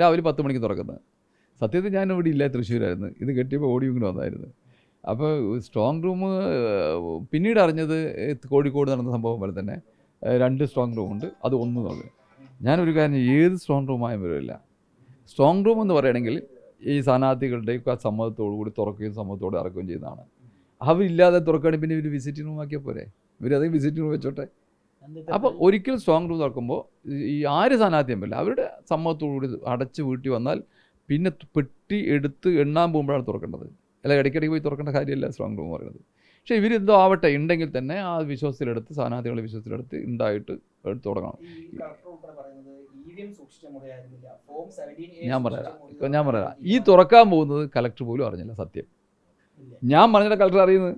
രാവിലെ 10 മണിക്ക് തുറക്കുന്നത്. സത്യത്തിൽ ഞാനിവിടെ ഇല്ല, തൃശ്ശൂരായിരുന്നു. ഇത് കെട്ടിയപ്പോൾ ഓടി ഇങ്ങനെ വന്നായിരുന്നു. അപ്പോൾ സ്ട്രോങ് റൂം പിന്നീട് അറിഞ്ഞത് കോഴിക്കോട് നടന്ന സംഭവം പോലെ തന്നെ 2 സ്ട്രോങ് റൂമുണ്ട്, അത് 1 എന്നുള്ളത്. ഞാനൊരു കാര്യം, ഏത് സ്ട്രോങ് റൂമായും വരില്ല. സ്ട്രോങ് റൂം എന്ന് പറയുകയാണെങ്കിൽ ഈ സ്ഥാനാർത്ഥികളുടെയൊക്കെ സമ്മതത്തോടു കൂടി തുറക്കുകയും സമ്മതത്തോടെ ഇറക്കുകയും ചെയ്യുന്നതാണ്. അവരില്ലാതെ തുറക്കുകയാണെങ്കിൽ പിന്നെ ഇവർ വിസിറ്റിംഗ് റൂം ആക്കിയാൽ പോരെ, ഇവരത് വിസിറ്റിംഗ് റൂം വെച്ചോട്ടെ. അപ്പോൾ ഒരിക്കലും സ്ട്രോങ് റൂം തുറക്കുമ്പോൾ ഈ ആര് സ്ഥാനാർത്ഥിയും പറ്റില്ല, അവരുടെ സമ്മതത്തോടു കൂടി അടച്ച് വീട്ടിൽ വന്നാൽ പിന്നെ പെട്ടി എടുത്ത് എണ്ണാൻ പോകുമ്പോഴാണ് തുറക്കേണ്ടത്. അല്ല ഇടയ്ക്കിടയ്ക്ക് പോയി തുറക്കേണ്ട കാര്യമല്ല സ്ട്രോങ് റൂം പറയുന്നത്. പക്ഷേ ഇവരെന്തോ ആവട്ടെ, ഉണ്ടെങ്കിൽ തന്നെ ആ വിശ്വാസത്തിലെടുത്ത്, സ്ഥാനാർത്ഥികളെ വിശ്വാസത്തിലെടുത്ത് ഉണ്ടായിട്ട് എടുത്ത് തുടങ്ങണം. ഞാൻ പറയാം ഈ തുറക്കാൻ പോകുന്നത് കലക്ടർ പോലും അറിഞ്ഞില്ല. സത്യം ഞാൻ പറഞ്ഞിട്ട് കലക്ടർ അറിയുന്നത്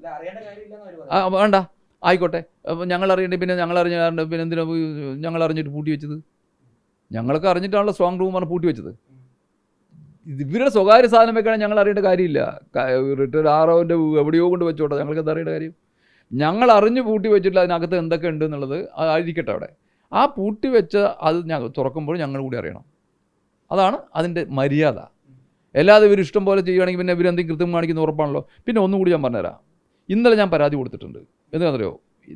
വേണ്ട, ആയിക്കോട്ടെ. അപ്പോൾ ഞങ്ങൾ അറിയണ്ടേ, പിന്നെ ഞങ്ങൾ അറിഞ്ഞ പിന്നെ എന്തിനാ ഞങ്ങൾ അറിഞ്ഞിട്ട് പൂട്ടി വെച്ചത്? ഞങ്ങളൊക്കെ അറിഞ്ഞിട്ടാണല്ലോ സ്ട്രോങ് റൂം പറഞ്ഞ് പൂട്ടി വെച്ചത്. ഇവരുടെ സ്വകാര്യ സാധനം വെക്കണം, ഞങ്ങൾ അറിയേണ്ട കാര്യമില്ല. റിട്ടയർഡ് ആർഒൻ്റെ എവിടെയോ കൊണ്ട് വെച്ചോട്ടെ, ഞങ്ങൾക്ക് എന്താ അറിയേണ്ട കാര്യം? ഞങ്ങൾ അറിഞ്ഞ് പൂട്ടി വെച്ചിട്ടില്ല, അതിനകത്ത് എന്തൊക്കെ ഉണ്ട് എന്നുള്ളത് ആയിരിക്കട്ടെ അവിടെ. ആ പൂട്ടി വെച്ച അത് തുറക്കുമ്പോൾ ഞങ്ങൾ കൂടി അറിയണം. അതാണ് അതിൻ്റെ മര്യാദ. അല്ലാതെ ഇവർ ഇഷ്ടം പോലെ ചെയ്യുകയാണെങ്കിൽ പിന്നെ ഇവരെന്തെങ്കിലും കൃത്യം കാണിക്കുന്ന ഉറപ്പാണല്ലോ. പിന്നെ ഒന്നുകൂടി ഞാൻ പറഞ്ഞുതരാം. ഇന്നലെ ഞാൻ പരാതി കൊടുത്തിട്ടുണ്ട്. എന്താണെന്നറിയോ,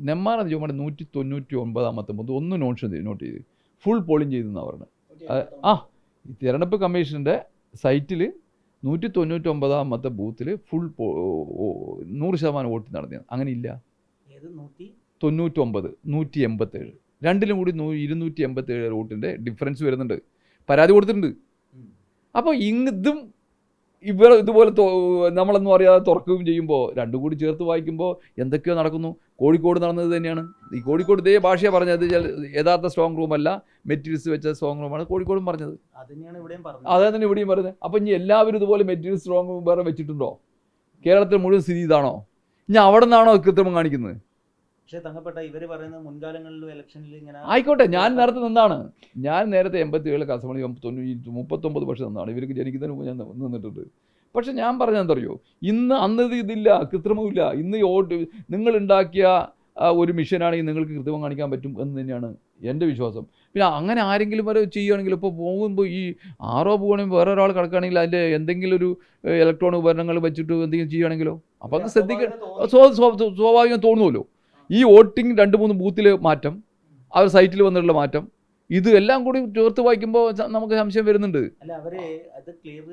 നെന്മാറ നിയോജകമണ്ഡലം 199 ഒന്ന് നോട്ട് ചെയ്ത് ഫുൾ പോളിംഗ് ചെയ്തെന്നാണ് പറഞ്ഞത്. ഈ തിരഞ്ഞെടുപ്പ് കമ്മീഷൻ്റെ സൈറ്റിൽ 199 ബൂത്തിൽ ഫുൾ 100% വോട്ട് നടന്നത്. അങ്ങനെ ഇല്ല. 99 187 രണ്ടിലും കൂടി 287 വോട്ടിൻ്റെ ഡിഫറൻസ് വരുന്നുണ്ട്. പരാതി കൊടുത്തിട്ടുണ്ട്. അപ്പോൾ ഇതും ഇതുപോലെ നമ്മളൊന്നും അറിയാതെ തുറക്കുകയും ചെയ്യുമ്പോൾ രണ്ടും കൂടി ചേർത്ത് വായിക്കുമ്പോൾ എന്തൊക്കെയോ നടക്കുന്നു. കോഴിക്കോട് നടന്നത് തന്നെയാണ്. ഈ കോഴിക്കോട് ഇതേ ഭാഷയാണ് പറഞ്ഞത്. യഥാർത്ഥ സ്ട്രോങ് റൂം അല്ല, മെറ്റീരിയൽസ് വെച്ച സ്ട്രോങ് റൂമാണ് കോഴിക്കോടും പറഞ്ഞത്. അതേ തന്നെ ഇവിടെയും പറയുന്നത്. അപ്പോൾ ഇനി എല്ലാവരും ഇതുപോലെ മെറ്റീരിയൽ സ്ട്രോങ് റൂം വേറെ വെച്ചിട്ടുണ്ടോ? കേരളത്തിൽ മുഴുവൻ സ്ഥിതി ഇതാണോ? ഇനി അവിടെ നിന്നാണോ കൃത്രിമം കാണിക്കുന്നത്? പക്ഷേ തങ്കപ്പെട്ട ഇവര് പറയുന്നത് മുൻകാലങ്ങളിലും ഇലക്ഷനിൽ ഇങ്ങനെ ആയിക്കോട്ടെ. ഞാൻ നേരത്തെ നിന്നാണ്. ഞാൻ നേരത്തെ 87 അസംബ്ലി 39 വർഷം നിന്നാണ്. ഇവർക്ക് ജനിക്കുന്നതിന് മുമ്പ് ഞാൻ നിന്നിട്ടുണ്ട്. പക്ഷെ ഞാൻ പറഞ്ഞതെന്തറിയോ, അന്ന് ഇതില്ല, കൃത്രിമമില്ല. ഇന്ന് വോട്ട് നിങ്ങളുണ്ടാക്കിയ ഒരു മിഷനാണെങ്കിൽ നിങ്ങൾക്ക് കൃത്രിമം കാണിക്കാൻ പറ്റും എന്ന് തന്നെയാണ് എൻ്റെ വിശ്വാസം. പിന്നെ അങ്ങനെ ആരെങ്കിലും വരെ ചെയ്യുകയാണെങ്കിൽ, ഇപ്പോൾ പോകുമ്പോൾ ഈ പോകണമെങ്കിൽ വേറെ ഒരാൾ കിടക്കുകയാണെങ്കിൽ അതിൻ്റെ എന്തെങ്കിലും ഒരു ഇലക്ട്രോണിക് ഉപകരണങ്ങൾ വെച്ചിട്ട് എന്തെങ്കിലും ചെയ്യുകയാണെങ്കിലോ, അപ്പോൾ അത് സ്വാഭാവികം തോന്നുമല്ലോ. ഈ വോട്ടിംഗ് 2-3 ബൂത്തിൽ മാറ്റം, അവർ സൈറ്റിൽ വന്നിട്ടുള്ള മാറ്റം, ഇത് എല്ലാം കൂടി ചേർത്ത് വായിക്കുമ്പോൾ നമുക്ക് സംശയം വരുന്നുണ്ട്. അല്ല, അവര് അത് ക്ലിയർ,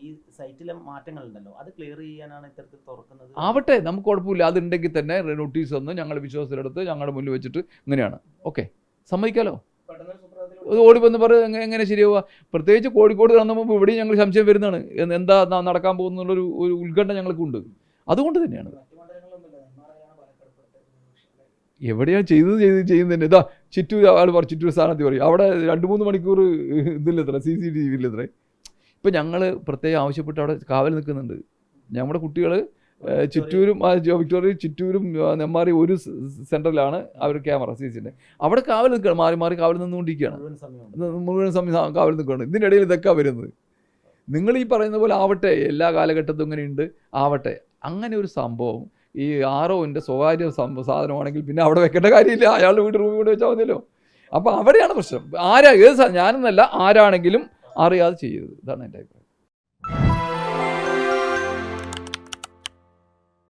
ഈ സൈറ്റിലെ മാറ്റങ്ങൾ ഉണ്ടല്ലോ, അത് ക്ലിയർ ചെയ്യാനാണ് ഇത്തരത്തിൽ തുറക്കുന്നത്. ആവട്ടെ, നമുക്ക് കുഴപ്പമില്ല. അതുണ്ടെങ്കിൽ തന്നെ നോട്ടീസ് ഒന്ന് ഞങ്ങൾ വിശ്വാസത്തിലെടുത്ത് ഞങ്ങളുടെ മുന്നിൽ വെച്ചിട്ട് ഇങ്ങനെയാണ് ഓക്കെ, സമ്മതിക്കാലോ. ഓടി വന്ന് പറയുക എങ്ങനെ ശരിയാവുക? പ്രത്യേകിച്ച് കോഴിക്കോട് നടന്നപ്പോൾ ഇവിടെയും ഞങ്ങൾ സംശയം വരുന്നതാണ്. എന്താ നടക്കാൻ പോകുന്നുള്ളൊരു ഉത്കണ്ഠ ഞങ്ങൾക്കുണ്ട്. അതുകൊണ്ട് തന്നെയാണ് എവിടെയാണ് ചെയ്യുന്നത്. ഇതാ ചിറ്റൂർ ആൾ പറയും, ചിറ്റൂർ സ്ഥാനാർത്ഥി പറയും അവിടെ 2-3 മണിക്കൂർ ഇതില്ലത്ര, CCTV ഇല്ലത്രേ. ഇപ്പം ഞങ്ങൾ പ്രത്യേകം ആവശ്യപ്പെട്ട് അവിടെ കാവൽ നിൽക്കുന്നുണ്ട്. നമ്മുടെ കുട്ടികൾ ചിറ്റൂരും വിക്ടോറിയ ചിറ്റൂരും നെന്മാറി ഒരു സെൻറ്ററിലാണ് അവർ ക്യാമറ CCTV അവിടെ കാവൽ നിൽക്കുകയാണ്. മാറി കാവൽ നിന്നുകൊണ്ടിരിക്കുകയാണ്. മുഴുവൻ സമയം കാവൽ നിൽക്കുകയാണ്. ഇതിനിടയിൽ ഇതൊക്കെ വരുന്നത്. നിങ്ങൾ ഈ പറയുന്ന പോലെ ആവട്ടെ, എല്ലാ കാലഘട്ടത്തും ഇങ്ങനെയുണ്ട്, ആവട്ടെ. അങ്ങനെ ഒരു സംഭവം ഈ ആർഒൻ്റെ സ്വകാര്യ സാധനമാണെങ്കിൽ പിന്നെ അവിടെ വെക്കേണ്ട കാര്യമില്ല. അയാളുടെ വീട് റൂമിൽ കൊണ്ട് വെച്ചാൽ മതിയല്ലോ. അപ്പോൾ അവിടെയാണ് പ്രശ്നം. ഏത് ഞാനെന്നല്ല, ആരാണെങ്കിലും അറിയാതെ ചെയ്യരുത്. ഇതാണ് എൻ്റെ അഭിപ്രായം.